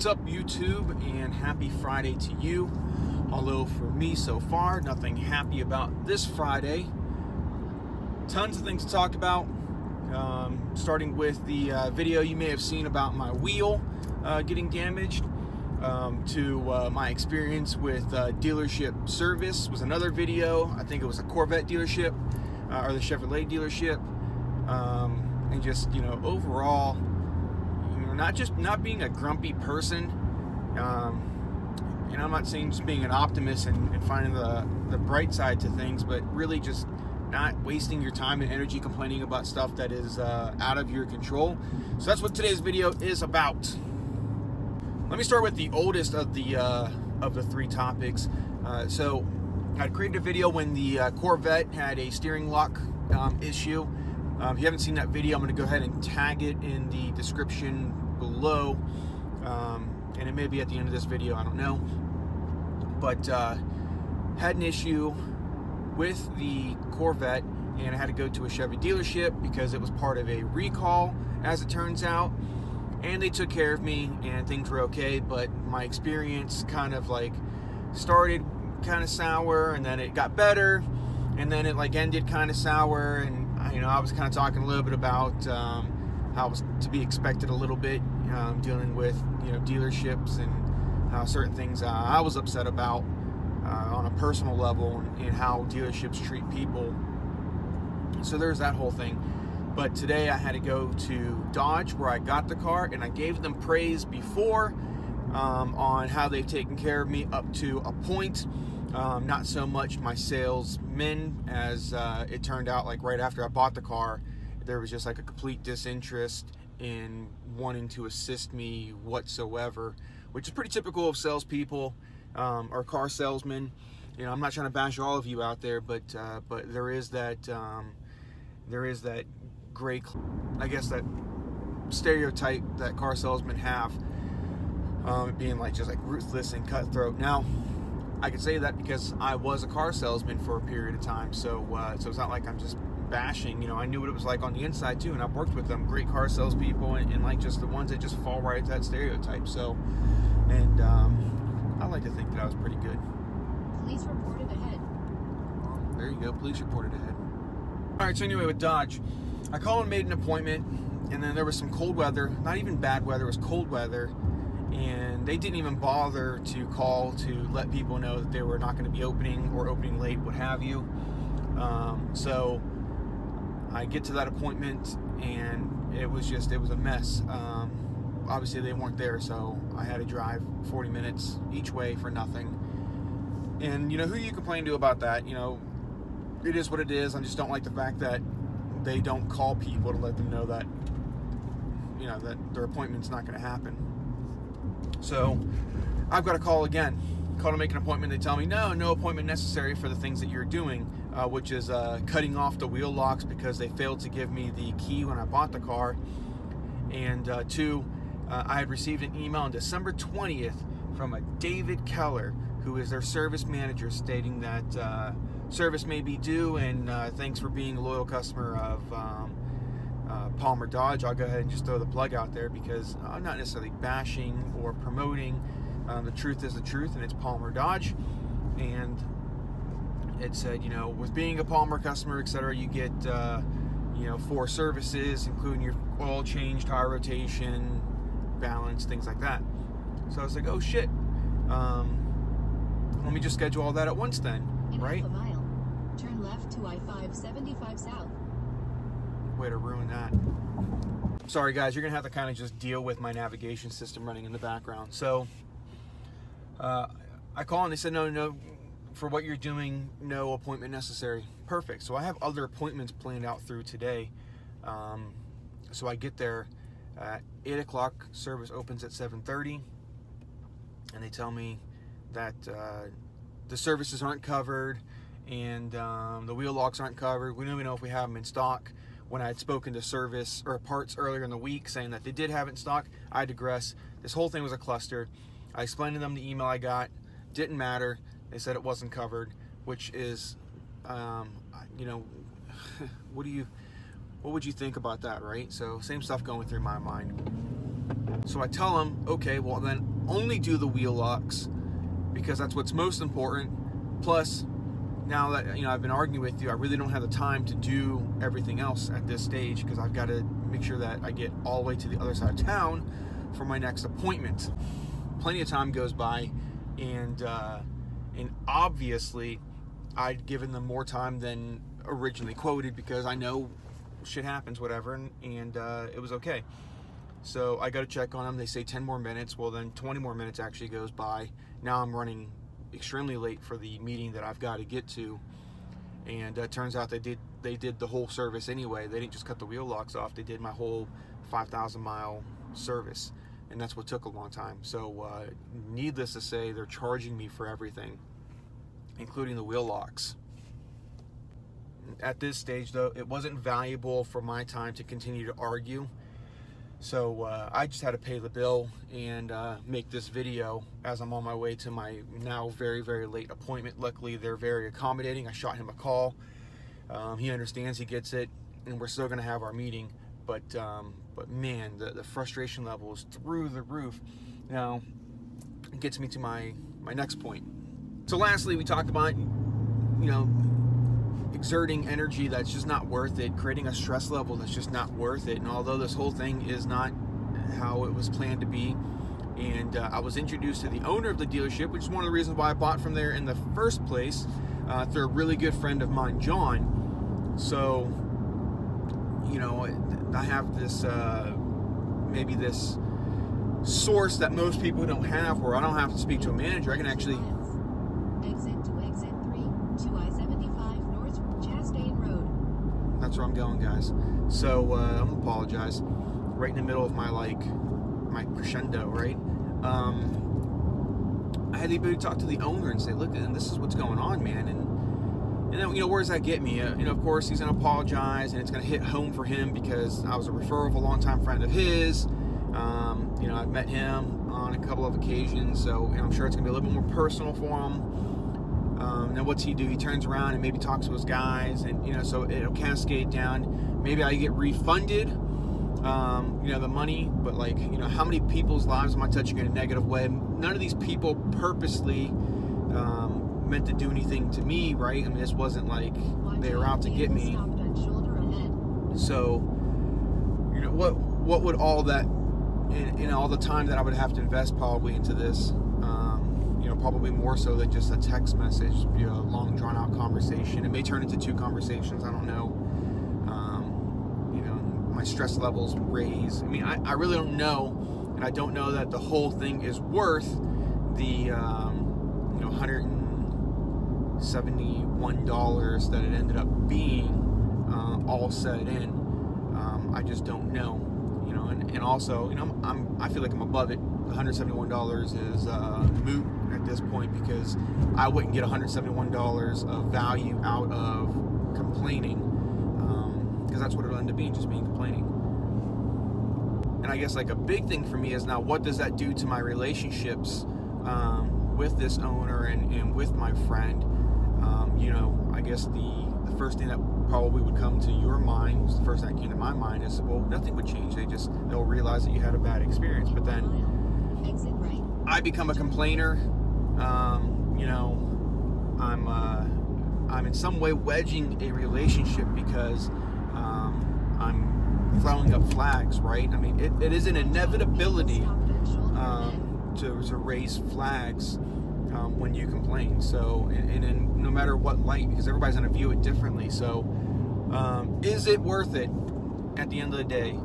What's up, YouTube, and happy Friday to you. Although for me so far, nothing happy about this Friday. Tons of things to talk about, starting with the video you may have seen about my wheel getting damaged, to my experience with dealership service was another video. I think it was a Corvette dealership or the Chevrolet dealership, and just, overall, not being a grumpy person. I'm not saying just being an optimist and finding the bright side to things, but really just not wasting your time and energy complaining about stuff that is out of your control. So that's what today's video is about. Let me start with the oldest of the three topics. So I created a video when the Corvette had a steering lock issue. If you haven't seen that video, I'm going to go ahead and tag it in the description below, and it may be at the end of this video, I don't know. But had an issue with the Corvette, and I had to go to a Chevy dealership because it was part of a recall, as it turns out. And they took care of me, and things were okay. But my experience kind of started kind of sour, and then it got better, and then it ended kind of sour. And I was kind of talking a little bit about how it was to be expected a little bit, dealing with dealerships and how certain things I was upset about on a personal level, and how dealerships treat people. So there's that whole thing. But today I had to go to Dodge, where I got the car, and I gave them praise before on how they've taken care of me up to a point. Not so much my salesmen, as it turned out. Right after I bought the car, there was just a complete disinterest in wanting to assist me whatsoever, which is pretty typical of salespeople or car salesmen. I'm not trying to bash all of you out there, but there is that gray, I guess, that stereotype that car salesmen have, being just ruthless and cutthroat. Now, I can say that because I was a car salesman for a period of time, so it's not like I'm just bashing. I knew what it was like on the inside too, and I've worked with them great car salespeople, and just the ones that just fall right to that stereotype. So, and I like to think that I was pretty good. Police reported ahead. There you go, police reported ahead. All right, so anyway, with Dodge, I called and made an appointment, and then there was some cold weather. Not even bad weather, it was cold weather. And they didn't even bother to call to let people know that they were not going to be opening, or opening late, what have you. So I get to that appointment, and it was a mess. Obviously they weren't there, so I had to drive 40 minutes each way for nothing. And who you complain to about that? It is what it is. I just don't like the fact that they don't call people to let them know that that their appointment's not going to happen. So I've got to call again. Call to make an appointment. They tell me no appointment necessary for the things that you're doing, which is cutting off the wheel locks because they failed to give me the key when I bought the car. And two, I had received an email on December 20th from a David Keller, who is their service manager, stating that service may be due, and thanks for being a loyal customer of Palmer Dodge. I'll go ahead and just throw the plug out there, because I'm not necessarily bashing or promoting. The truth is the truth, and it's Palmer Dodge. And it said, with being a Palmer customer, etc., you get 4 services, including your oil change, tire rotation, balance, things like that. So I was like, oh shit, let me just schedule all that at once then, right? In half a mile, turn left to I-575 south. Way to ruin that. Sorry guys, you're gonna have to kind of just deal with my navigation system running in the background. So I call, and they said no, for what you're doing, no appointment necessary. Perfect. So I have other appointments planned out through today. So I get there at 8 o'clock, service opens at 7:30, and they tell me that the services aren't covered, and the wheel locks aren't covered. We don't even know if we have them in stock. When I had spoken to service or parts earlier in the week saying that they did have it in stock, I digress. This whole thing was a cluster. I explained to them the email I got. Didn't matter. They said it wasn't covered, which is, what would you think about that, right? So same stuff going through my mind. So I tell him, okay, well then only do the wheel locks because that's what's most important. Plus, now that I've been arguing with you, I really don't have the time to do everything else at this stage because I've got to make sure that I get all the way to the other side of town for my next appointment. Plenty of time goes by, and obviously I'd given them more time than originally quoted because I know shit happens, whatever, and it was okay. So I go to check on them. They say 10 more minutes. Well, then 20 more minutes actually goes by. Now I'm running extremely late for the meeting that I've got to get to, and turns out they did the whole service anyway. They didn't just cut the wheel locks off. They did my whole 5,000 mile service, and that's what took a long time. So needless to say, they're charging me for everything, including the wheel locks. At this stage, though, it wasn't valuable for my time to continue to argue. So I just had to pay the bill and make this video as I'm on my way to my now very, very late appointment. Luckily, they're very accommodating. I shot him a call. He understands, he gets it, and we're still going to have our meeting. But man, the frustration level is through the roof. Now, it gets me to my next point. So lastly, we talked about, exerting energy that's just not worth it, creating a stress level that's just not worth it. And although this whole thing is not how it was planned to be, and I was introduced to the owner of the dealership, which is one of the reasons why I bought from there in the first place, through a really good friend of mine, John. So, I have this, maybe this source that most people don't have, where I don't have to speak to a manager. I can actually... Exit to exit 3 to I-75 North Chastain Road. That's where I'm going, guys. So I'm gonna apologize. Right in the middle of my crescendo, right? I had the ability to talk to the owner and say, "Look, and this is what's going on, man." And then, where does that get me? Of course, he's gonna apologize, and it's gonna hit home for him because I was a referral of a longtime friend of his. I've met him on a couple of occasions, so I'm sure it's gonna be a little bit more personal for him. Now what's he do? He turns around and maybe talks to his guys, and so it'll cascade down. Maybe I get refunded, the money, but how many people's lives am I touching in a negative way? None of these people purposely meant to do anything to me, right? I mean, this wasn't like they were out to get me. So, what would all that, all the time that I would have to invest probably into this, probably more so than just a text message, a long drawn out conversation. It may turn into 2 conversations, I don't know. My stress levels raise. I mean, I really don't know, and I don't know that the whole thing is worth the, $171 that it ended up being, all said in. I just don't know. And also, I feel like I'm above it. $171 is moot at this point because I wouldn't get $171 of value out of complaining, because that's what it'll end up being, just being complaining. And I guess a big thing for me is now, what does that do to my relationships with this owner and with my friend? I guess the first thing that probably would come to your mind, the first thing that came to my mind is, well, nothing would change. They'll realize that you had a bad experience. But then I become a complainer. I'm in some way wedging a relationship because I'm throwing up flags, right? I mean, it is an inevitability to raise flags when you complain. So, and no matter what light, because everybody's going to view it differently. So, is it worth it at the end of the day?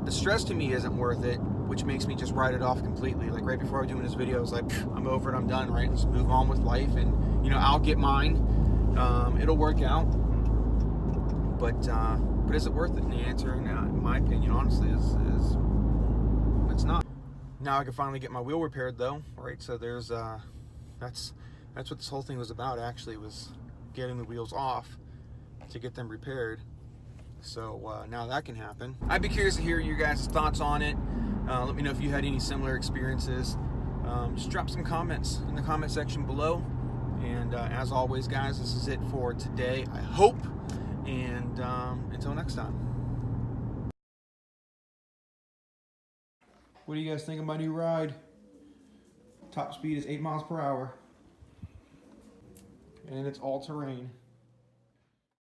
The stress to me isn't worth it, which makes me just write it off completely. Like right before I was doing this video, I was like, I'm over it, I'm done, right? Let's move on with life, and I'll get mine. It'll work out. But is it worth it? And the answer, in my opinion, honestly, is it's not. Now I can finally get my wheel repaired, though, right? So there's that's what this whole thing was about. Actually, was getting the wheels off to get them repaired. So now that can happen. I'd be curious to hear your guys' thoughts on it. Let me know if you had any similar experiences. Just drop some comments in the comment section below. And as always, guys, this is it for today, I hope. And until next time. What do you guys think of my new ride? Top speed is 8 miles per hour. And it's all terrain.